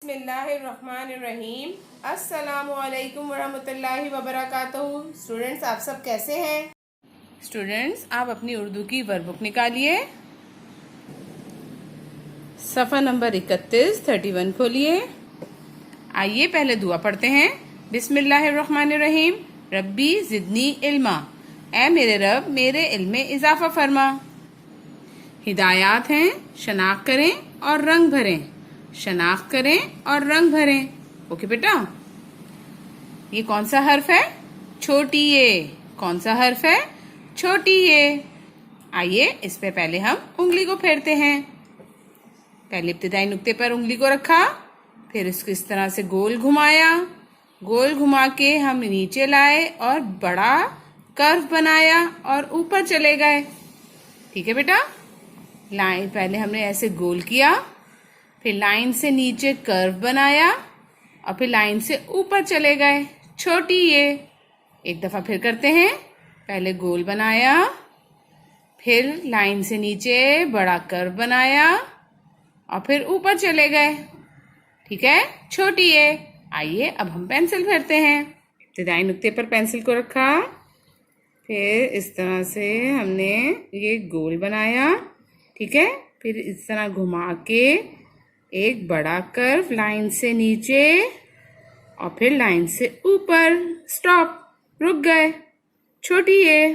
بسم اللہ الرحمن الرحیم۔ السلام علیکم ورحمۃ اللہ وبرکاتہ۔ اسٹوڈنٹس آپ سب کیسے ہیں؟ اسٹوڈنٹس آپ اپنی اردو کی ورک بک نکالیے، صفحہ نمبر 31 کھولیے۔ آئیے پہلے دعا پڑھتے ہیں۔ بسم اللہ الرحمن الرحیم۔ ربی زدنی علما، اے میرے رب میرے علم میں اضافہ فرما۔ ہدایات ہیں، شناخت کریں اور رنگ بھریں، شناخت کریں اور رنگ بھریں۔ اوکے بیٹا، یہ کون سا حرف ہے؟ چھوٹی اے۔ کون سا حرف ہے؟ چھوٹی اے۔ آئیے اس پہ پہلے ہم انگلی کو پھیرتے ہیں۔ پہلے ابتدائی نقطے پر انگلی کو رکھا، پھر اس کو اس طرح سے گول گھمایا، گول گھما کے ہم نیچے لائے اور بڑا کرو بنایا اور اوپر چلے گئے۔ ٹھیک ہے بیٹا، لائن پہلے ہم نے ایسے گول کیا، پھر لائن سے نیچے کرو بنایا اور پھر لائن سے اوپر چلے گئے۔ چھوٹی یہ ایک دفعہ پھر کرتے ہیں۔ پہلے گول بنایا، پھر لائن سے نیچے بڑا کرو بنایا اور پھر اوپر چلے گئے۔ ٹھیک ہے، چھوٹی یہ۔ آئیے اب ہم پینسل پھیرتے ہیں۔ ابتدائی نقطے پر پینسل کو رکھا، پھر اس طرح سے ہم نے یہ گول بنایا۔ ٹھیک ہے، پھر اس طرح گھما کے ایک بڑا کرو لائن سے نیچے اور پھر لائن سے اوپر۔ سٹاپ، رک گئے۔ چھوٹی یہ،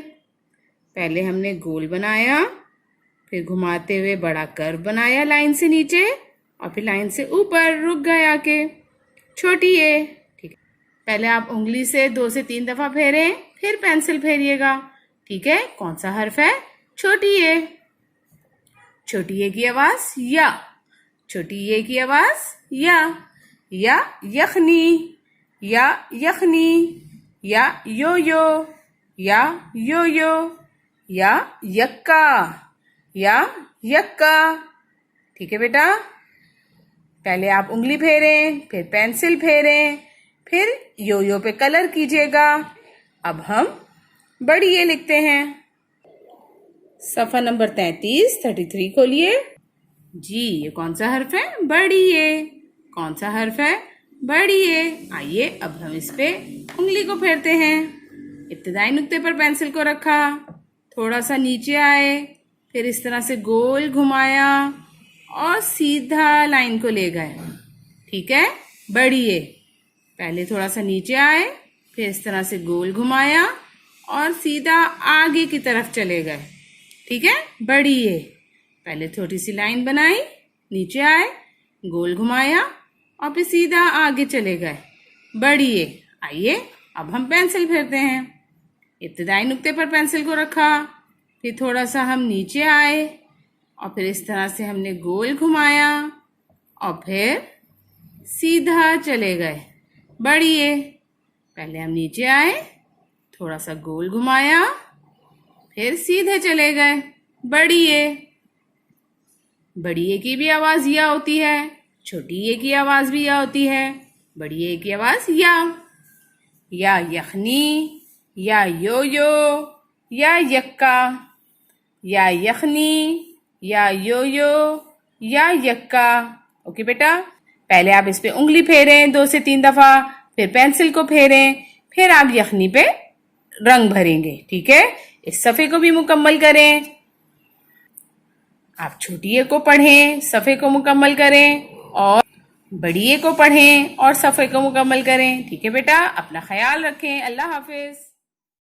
پہلے ہم نے گول بنایا، پھر گھماتے ہوئے بڑا کرو بنایا لائن سے نیچے اور پھر لائن سے اوپر، رک گئے آ کے۔ چھوٹی یہ۔ ٹھیک ہے، پہلے آپ انگلی سے 2 سے 3 دفعہ پھیریں، پھر پینسل پھیریے گا۔ ٹھیک ہے، کون سا حرف ہے؟ چھوٹی یہ۔ چھوٹی یہ کی آواز یا، چھوٹی یہ کی آواز یا۔ یا یخنی، یا یخنی، یا یو یو، یا یو یو، یا یکا، یا یکا۔ ٹھیک ہے بیٹا، پہلے آپ انگلی پھیریں، پھر پینسل پھیریں، پھر یو یو پہ کلر کیجیے گا۔ اب ہم بڑی یہ لکھتے ہیں۔ صفحہ نمبر 33 کھولیے۔ جی یہ کون سا حرف ہے؟ بڑی اے۔ کون سا حرف ہے؟ بڑی اے۔ آئیے اب ہم اس پہ انگلی کو پھیرتے ہیں۔ ابتدائی نقطے پر پینسل کو رکھا، تھوڑا سا نیچے آئے، پھر اس طرح سے گول گھمایا اور سیدھا لائن کو لے گئے۔ ٹھیک ہے، بڑی اے۔ پہلے تھوڑا سا نیچے آئے، پھر اس طرح سے گول گھمایا اور سیدھا آگے کی طرف چلے گئے۔ ٹھیک ہے، بڑی اے۔ پہلے چھوٹی سی لائن بنائی، نیچے آئے، گول گھمایا اور پھر سیدھا آگے چلے گئے۔ بڑی اے۔ آئیے اب ہم پینسل پھیرتے ہیں۔ ابتدائی نقطے پر پینسل کو رکھا، پھر تھوڑا سا ہم نیچے آئے اور پھر اس طرح سے ہم نے گول گھمایا اور پھر سیدھا چلے گئے۔ بڑی اے۔ پہلے ہم نیچے آئے، تھوڑا سا گول گھمایا، پھر سیدھے چلے گئے۔ بڑی اے۔ بڑی اے کی بھی آواز یا ہوتی ہے، چھوٹی اے کی آواز بھی یا ہوتی ہے۔ بڑی اے کی آواز یا۔ یا یخنی، یا یو یو، یا یکا، یا یخنی، یا یو یو، یا یکا۔ اوکے بیٹا، پہلے آپ اس پہ انگلی پھیریں 2 سے 3 دفعہ، پھر پینسل کو پھیریں، پھر آپ یخنی پہ رنگ بھریں گے۔ ٹھیک ہے، اس صفحے کو بھی مکمل کریں۔ آپ چھوٹی اے کو پڑھیں، صفحے کو مکمل کریں، اور بڑی اے کو پڑھیں اور صفحے کو مکمل کریں۔ ٹھیک ہے بیٹا، اپنا خیال رکھیں۔ اللہ حافظ۔